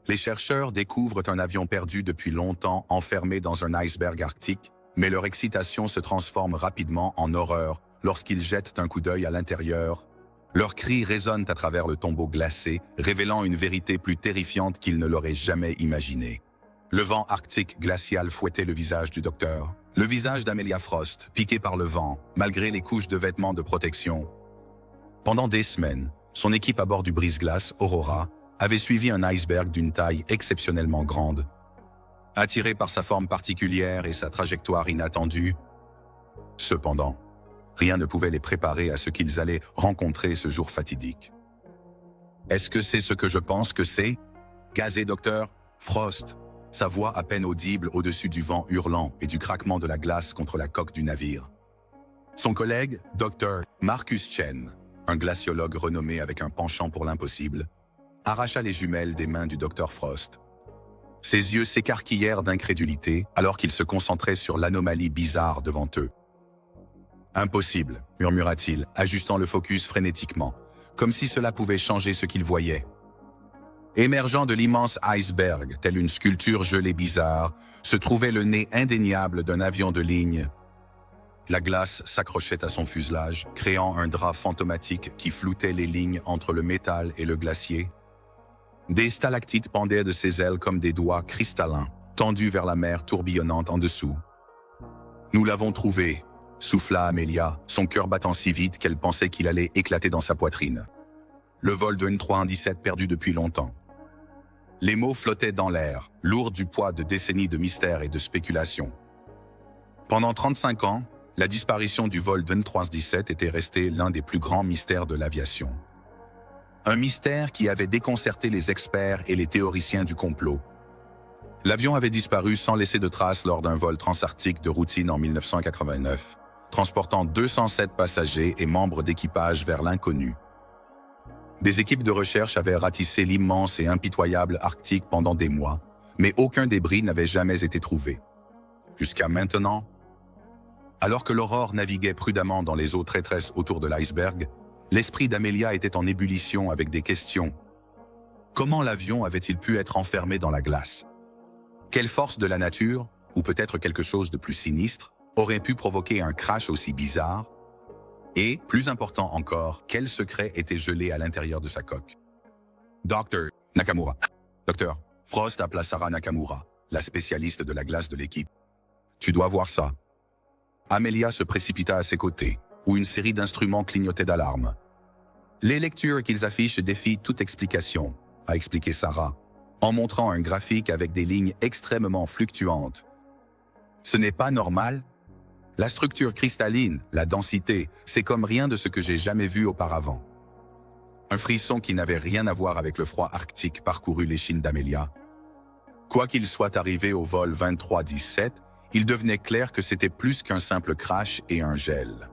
Les chercheurs découvrent un avion perdu depuis longtemps enfermé dans un iceberg arctique, mais leur excitation se transforme rapidement en horreur lorsqu'ils jettent un coup d'œil à l'intérieur. Leurs cris résonnent à travers le tombeau glacé, révélant une vérité plus terrifiante qu'ils ne l'auraient jamais imaginée. Le vent arctique glacial fouettait le visage du docteur. Le visage d'Amelia Frost, piqué par le vent, malgré les couches de vêtements de protection. Pendant des semaines, son équipe à bord du brise-glace, Aurora, avait suivi un iceberg d'une taille exceptionnellement grande. Attirés par sa forme particulière et sa trajectoire inattendue, cependant, rien ne pouvait les préparer à ce qu'ils allaient rencontrer ce jour fatidique. « Est-ce que c'est ce que je pense que c'est ?» gazait Dr. Frost, sa voix à peine audible au-dessus du vent hurlant et du craquement de la glace contre la coque du navire. Son collègue, Dr. Marcus Chen, un glaciologue renommé avec un penchant pour l'impossible, arracha les jumelles des mains du Dr. Frost. Ses yeux s'écarquillèrent d'incrédulité alors qu'il se concentrait sur l'anomalie bizarre devant eux. « Impossible », murmura-t-il, ajustant le focus frénétiquement, comme si cela pouvait changer ce qu'il voyait. Émergeant de l'immense iceberg, telle une sculpture gelée bizarre, se trouvait le nez indéniable d'un avion de ligne. La glace s'accrochait à son fuselage, créant un drap fantomatique qui floutait les lignes entre le métal et le glacier. Des stalactites pendaient de ses ailes comme des doigts cristallins, tendus vers la mer tourbillonnante en dessous. « Nous l'avons trouvé », souffla Amelia, son cœur battant si vite qu'elle pensait qu'il allait éclater dans sa poitrine. Le vol de N317 perdu depuis longtemps. Les mots flottaient dans l'air, lourds du poids de décennies de mystères et de spéculations. Pendant 35 ans, la disparition du vol de N317 était restée l'un des plus grands mystères de l'aviation. Un mystère qui avait déconcerté les experts et les théoriciens du complot. L'avion avait disparu sans laisser de traces lors d'un vol transarctique de routine en 1989, transportant 207 passagers et membres d'équipage vers l'inconnu. Des équipes de recherche avaient ratissé l'immense et impitoyable Arctique pendant des mois, mais aucun débris n'avait jamais été trouvé. Jusqu'à maintenant, alors que l'Aurore naviguait prudemment dans les eaux traîtresses autour de l'iceberg, l'esprit d'Amelia était en ébullition avec des questions. Comment l'avion avait-il pu être enfermé dans la glace? Quelle force de la nature, ou peut-être quelque chose de plus sinistre, aurait pu provoquer un crash aussi bizarre? Et, plus important encore, quel secret était gelé à l'intérieur de sa coque? Dr. Nakamura. Dr. Frost appela Sarah Nakamura, la spécialiste de la glace de l'équipe. « Tu dois voir ça. » Amelia se précipita à ses côtés, où une série d'instruments clignotaient d'alarme. « Les lectures qu'ils affichent défient toute explication », a expliqué Sarah, en montrant un graphique avec des lignes extrêmement fluctuantes. « Ce n'est pas normal. La structure cristalline, la densité, c'est comme rien de ce que j'ai jamais vu auparavant. » Un frisson qui n'avait rien à voir avec le froid arctique parcourut l'échine d'Amelia. Quoi qu'il soit arrivé au vol 2317, il devenait clair que c'était plus qu'un simple crash et un gel.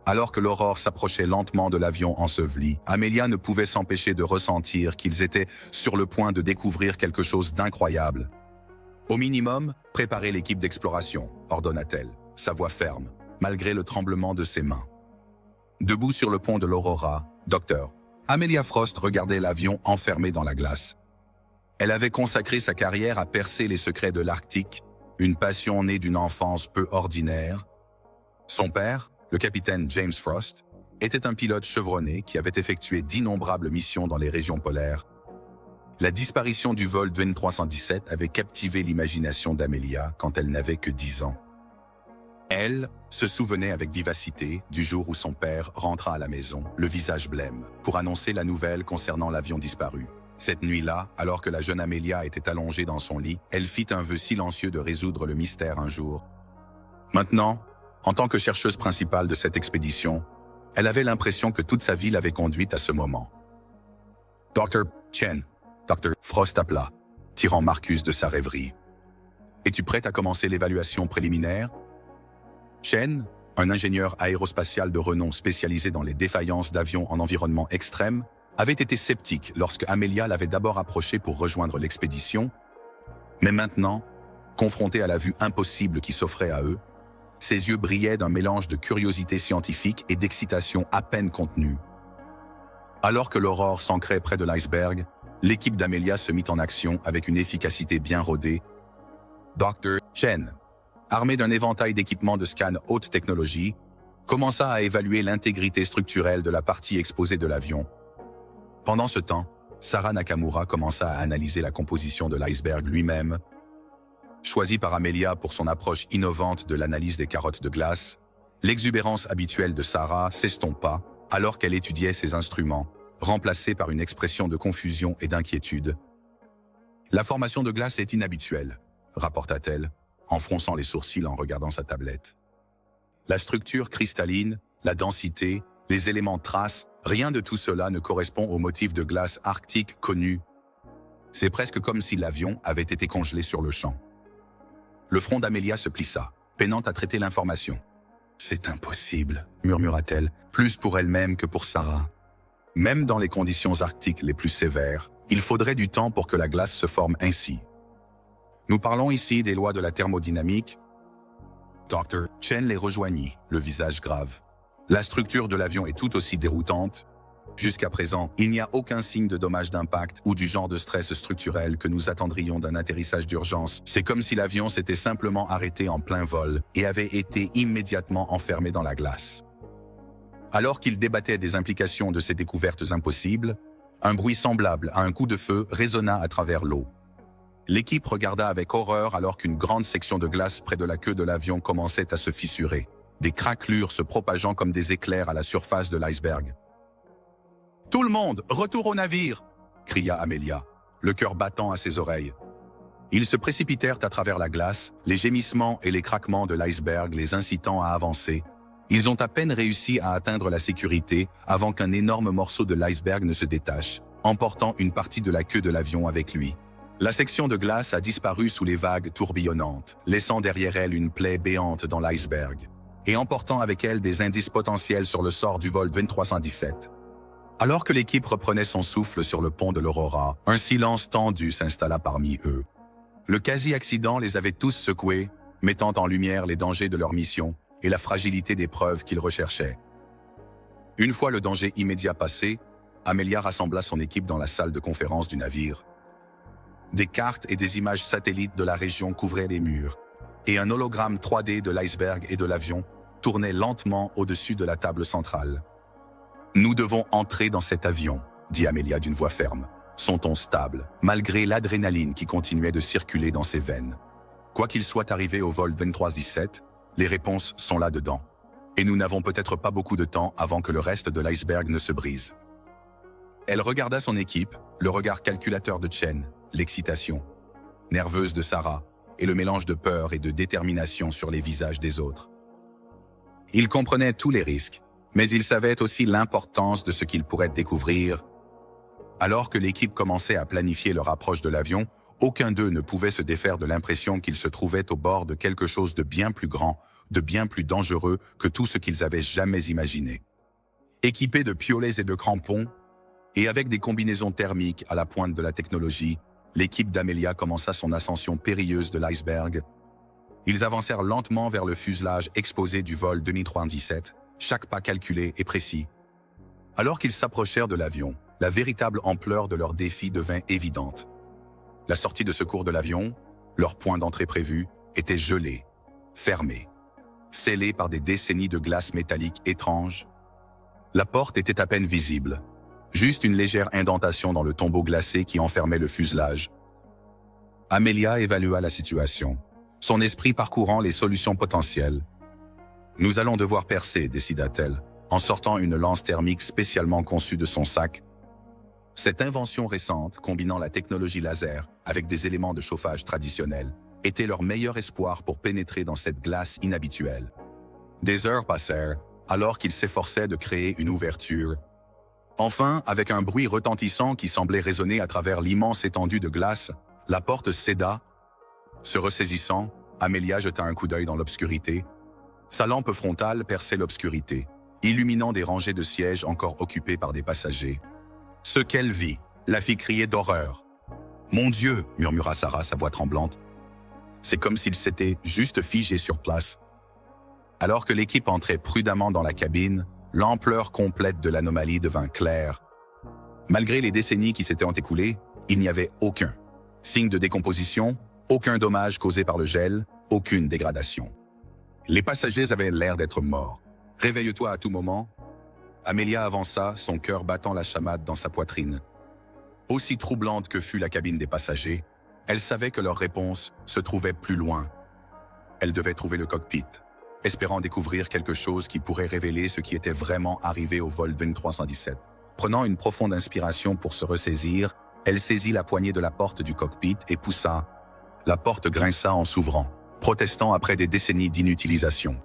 Alors que l'Aurore s'approchait lentement de l'avion enseveli, Amelia ne pouvait s'empêcher de ressentir qu'ils étaient sur le point de découvrir quelque chose d'incroyable. « Au minimum, préparez l'équipe d'exploration », ordonna-t-elle, sa voix ferme, malgré le tremblement de ses mains. Debout sur le pont de l'Aurora, Dr. Amelia Frost regardait l'avion enfermé dans la glace. Elle avait consacré sa carrière à percer les secrets de l'Arctique, une passion née d'une enfance peu ordinaire. Son père, le capitaine James Frost, était un pilote chevronné qui avait effectué d'innombrables missions dans les régions polaires. La disparition du vol de N317 avait captivé l'imagination d'Amelia quand elle n'avait que 10 ans. Elle se souvenait avec vivacité du jour où son père rentra à la maison, le visage blême, pour annoncer la nouvelle concernant l'avion disparu. Cette nuit-là, alors que la jeune Amelia était allongée dans son lit, elle fit un vœu silencieux de résoudre le mystère un jour. Maintenant, en tant que chercheuse principale de cette expédition, elle avait l'impression que toute sa vie l'avait conduite à ce moment. « Dr. Chen », Dr. Frost appela, tirant Marcus de sa rêverie. « Es-tu prête à commencer l'évaluation préliminaire ?» Chen, un ingénieur aérospatial de renom spécialisé dans les défaillances d'avions en environnement extrême, avait été sceptique lorsque Amelia l'avait d'abord approché pour rejoindre l'expédition, mais maintenant, confronté à la vue impossible qui s'offrait à eux, ses yeux brillaient d'un mélange de curiosité scientifique et d'excitation à peine contenue. Alors que l'aurore s'ancrait près de l'iceberg, l'équipe d'Amelia se mit en action avec une efficacité bien rodée. Dr. Chen, armé d'un éventail d'équipements de scan haute technologie, commença à évaluer l'intégrité structurelle de la partie exposée de l'avion. Pendant ce temps, Sarah Nakamura commença à analyser la composition de l'iceberg lui-même. Choisi par Amelia pour son approche innovante de l'analyse des carottes de glace, l'exubérance habituelle de Sarah s'estompa alors qu'elle étudiait ses instruments, remplacés par une expression de confusion et d'inquiétude. « La formation de glace est inhabituelle », rapporta-t-elle, en fronçant les sourcils en regardant sa tablette. La structure cristalline, la densité, les éléments traces, rien de tout cela ne correspond au motif de glace arctique connu. C'est presque comme si l'avion avait été congelé sur le champ. Le front d'Amelia se plissa, peinant à traiter l'information. « C'est impossible », murmura-t-elle, plus pour elle-même que pour Sarah. Même dans les conditions arctiques les plus sévères, il faudrait du temps pour que la glace se forme ainsi. Nous parlons ici des lois de la thermodynamique. Dr. Chen les rejoignit, le visage grave. La structure de l'avion est tout aussi déroutante. Jusqu'à présent, il n'y a aucun signe de dommage d'impact ou du genre de stress structurel que nous attendrions d'un atterrissage d'urgence. C'est comme si l'avion s'était simplement arrêté en plein vol et avait été immédiatement enfermé dans la glace. Alors qu'il débattait des implications de ces découvertes impossibles, un bruit semblable à un coup de feu résonna à travers l'eau. L'équipe regarda avec horreur alors qu'une grande section de glace près de la queue de l'avion commençait à se fissurer, des craquelures se propageant comme des éclairs à la surface de l'iceberg. « Tout le monde, retour au navire !» cria Amelia, le cœur battant à ses oreilles. Ils se précipitèrent à travers la glace, les gémissements et les craquements de l'iceberg les incitant à avancer. Ils ont à peine réussi à atteindre la sécurité avant qu'un énorme morceau de l'iceberg ne se détache, emportant une partie de la queue de l'avion avec lui. La section de glace a disparu sous les vagues tourbillonnantes, laissant derrière elle une plaie béante dans l'iceberg, et emportant avec elle des indices potentiels sur le sort du vol 2317. Alors que l'équipe reprenait son souffle sur le pont de l'Aurora, un silence tendu s'installa parmi eux. Le quasi-accident les avait tous secoués, mettant en lumière les dangers de leur mission et la fragilité des preuves qu'ils recherchaient. Une fois le danger immédiat passé, Amelia rassembla son équipe dans la salle de conférence du navire. Des cartes et des images satellites de la région couvraient les murs, et un hologramme 3D de l'iceberg et de l'avion tournait lentement au-dessus de la table centrale. « Nous devons entrer dans cet avion », dit Amelia d'une voix ferme, son ton stable, malgré l'adrénaline qui continuait de circuler dans ses veines. Quoi qu'il soit arrivé au vol 2317, les réponses sont là-dedans, et nous n'avons peut-être pas beaucoup de temps avant que le reste de l'iceberg ne se brise. Elle regarda son équipe, le regard calculateur de Chen, l'excitation, nerveuse de Sarah, et le mélange de peur et de détermination sur les visages des autres. Il comprenait tous les risques, mais il savait aussi l'importance de ce qu'il pourrait découvrir. Alors que l'équipe commençait à planifier leur approche de l'avion, aucun d'eux ne pouvait se défaire de l'impression qu'ils se trouvaient au bord de quelque chose de bien plus grand, de bien plus dangereux que tout ce qu'ils avaient jamais imaginé. Équipés de piolets et de crampons, et avec des combinaisons thermiques à la pointe de la technologie, l'équipe d'Amelia commença son ascension périlleuse de l'iceberg. Ils avancèrent lentement vers le fuselage exposé du vol 2317, chaque pas calculé et précis. Alors qu'ils s'approchèrent de l'avion, la véritable ampleur de leur défi devint évidente. La sortie de secours de l'avion, leur point d'entrée prévu, était gelée, fermée, scellée par des décennies de glace métallique étrange. La porte était à peine visible, juste une légère indentation dans le tombeau glacé qui enfermait le fuselage. Amelia évalua la situation, son esprit parcourant les solutions potentielles. « Nous allons devoir percer », décida-t-elle, en sortant une lance thermique spécialement conçue de son sac. Cette invention récente, combinant la technologie laser avec des éléments de chauffage traditionnels, était leur meilleur espoir pour pénétrer dans cette glace inhabituelle. Des heures passèrent, alors qu'ils s'efforçaient de créer une ouverture. Enfin, avec un bruit retentissant qui semblait résonner à travers l'immense étendue de glace, la porte céda. Se ressaisissant, Amelia jeta un coup d'œil dans l'obscurité. Sa lampe frontale perçait l'obscurité, illuminant des rangées de sièges encore occupés par des passagers. Ce qu'elle vit la fit crier d'horreur. « Mon Dieu !» murmura Sarah, sa voix tremblante. C'est comme s'il s'était juste figé sur place. Alors que l'équipe entrait prudemment dans la cabine, l'ampleur complète de l'anomalie devint claire. Malgré les décennies qui s'étaient écoulées, il n'y avait aucun signe de décomposition, aucun dommage causé par le gel, aucune dégradation. Les passagers avaient l'air d'être morts. « Réveille-toi à tout moment ». Amelia avança, son cœur battant la chamade dans sa poitrine. Aussi troublante que fut la cabine des passagers, elle savait que leur réponse se trouvait plus loin. Elle devait trouver le cockpit, espérant découvrir quelque chose qui pourrait révéler ce qui était vraiment arrivé au vol 2317. Prenant une profonde inspiration pour se ressaisir, elle saisit la poignée de la porte du cockpit et poussa. La porte grinça en s'ouvrant, protestant après des décennies d'inutilisation.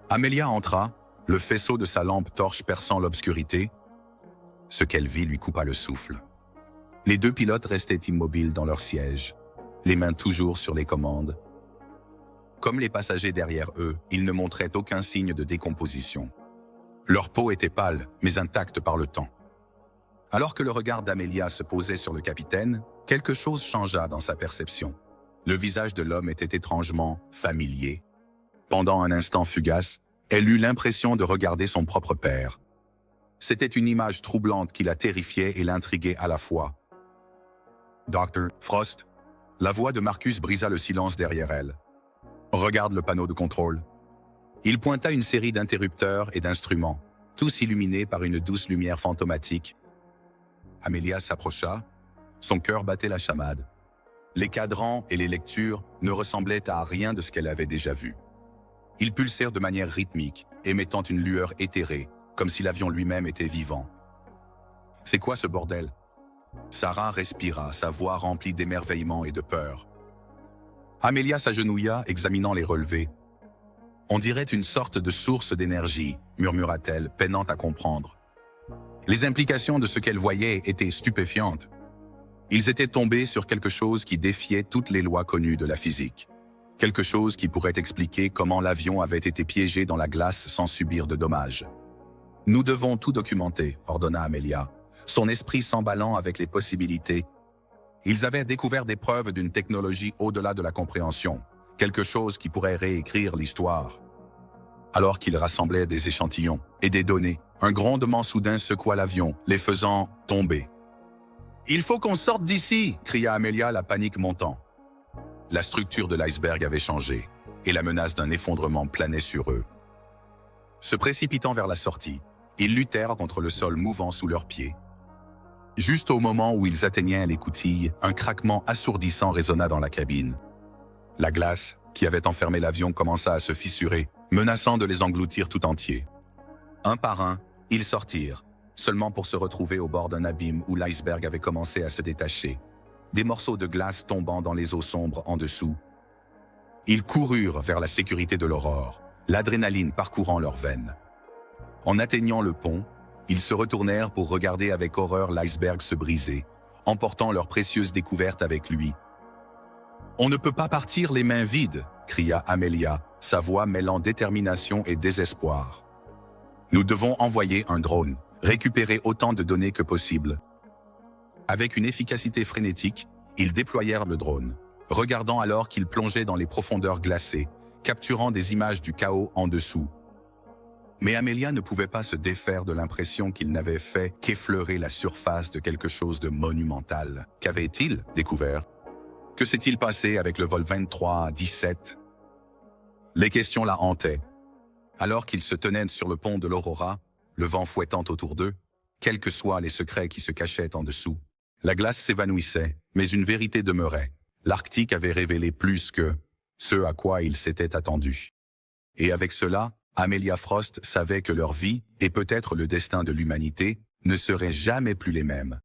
Amelia entra, le faisceau de sa lampe torche perçant l'obscurité. Ce qu'elle vit lui coupa le souffle. Les deux pilotes restaient immobiles dans leur siège, les mains toujours sur les commandes. Comme les passagers derrière eux, ils ne montraient aucun signe de décomposition. Leur peau était pâle, mais intacte par le temps. Alors que le regard d'Amelia se posait sur le capitaine, quelque chose changea dans sa perception. Le visage de l'homme était étrangement familier. Pendant un instant fugace, elle eut l'impression de regarder son propre père. C'était une image troublante qui la terrifiait et l'intriguait à la fois. « Dr. Frost ?» La voix de Marcus brisa le silence derrière elle. « Regarde le panneau de contrôle. » Il pointa une série d'interrupteurs et d'instruments, tous illuminés par une douce lumière fantomatique. Amelia s'approcha, son cœur battait la chamade. Les cadrans et les lectures ne ressemblaient à rien de ce qu'elle avait déjà vu. Ils pulsèrent de manière rythmique, émettant une lueur éthérée, comme si l'avion lui-même était vivant. « C'est quoi ce bordel ?» Sarah respira, sa voix remplie d'émerveillement et de peur. Amelia s'agenouilla, examinant les relevés. « On dirait une sorte de source d'énergie, » murmura-t-elle, peinant à comprendre. Les implications de ce qu'elle voyait étaient stupéfiantes. Ils étaient tombés sur quelque chose qui défiait toutes les lois connues de la physique. Quelque chose qui pourrait expliquer comment l'avion avait été piégé dans la glace sans subir de dommages. « Nous devons tout documenter », ordonna Amelia, son esprit s'emballant avec les possibilités. Ils avaient découvert des preuves d'une technologie au-delà de la compréhension, quelque chose qui pourrait réécrire l'histoire. Alors qu'ils rassemblaient des échantillons et des données, un grondement soudain secoua l'avion, les faisant tomber. « Il faut qu'on sorte d'ici !» cria Amelia, la panique montant. La structure de l'iceberg avait changé, et la menace d'un effondrement planait sur eux. Se précipitant vers la sortie, ils luttèrent contre le sol mouvant sous leurs pieds. Juste au moment où ils atteignaient l'écoutille, un craquement assourdissant résonna dans la cabine. La glace, qui avait enfermé l'avion, commença à se fissurer, menaçant de les engloutir tout entiers. Un par un, ils sortirent, seulement pour se retrouver au bord d'un abîme où l'iceberg avait commencé à se détacher, des morceaux de glace tombant dans les eaux sombres en dessous. Ils coururent vers la sécurité de l'aurore, l'adrénaline parcourant leurs veines. En atteignant le pont, ils se retournèrent pour regarder avec horreur l'iceberg se briser, emportant leur précieuse découverte avec lui. « On ne peut pas partir les mains vides !» cria Amelia, sa voix mêlant détermination et désespoir. « Nous devons envoyer un drone, récupérer autant de données que possible. » Avec une efficacité frénétique, ils déployèrent le drone, regardant alors qu'il plongeait dans les profondeurs glacées, capturant des images du chaos en dessous. Mais Amelia ne pouvait pas se défaire de l'impression qu'il n'avait fait qu'effleurer la surface de quelque chose de monumental. Qu'avait-il découvert? Que s'est-il passé avec le vol 2317? Les questions la hantaient. Alors qu'ils se tenaient sur le pont de l'Aurora, le vent fouettant autour d'eux, quels que soient les secrets qui se cachaient en dessous, la glace s'évanouissait, mais une vérité demeurait. L'Arctique avait révélé plus que ce à quoi ils s'étaient attendus. Et avec cela, Amelia Frost savait que leur vie, et peut-être le destin de l'humanité, ne seraient jamais plus les mêmes.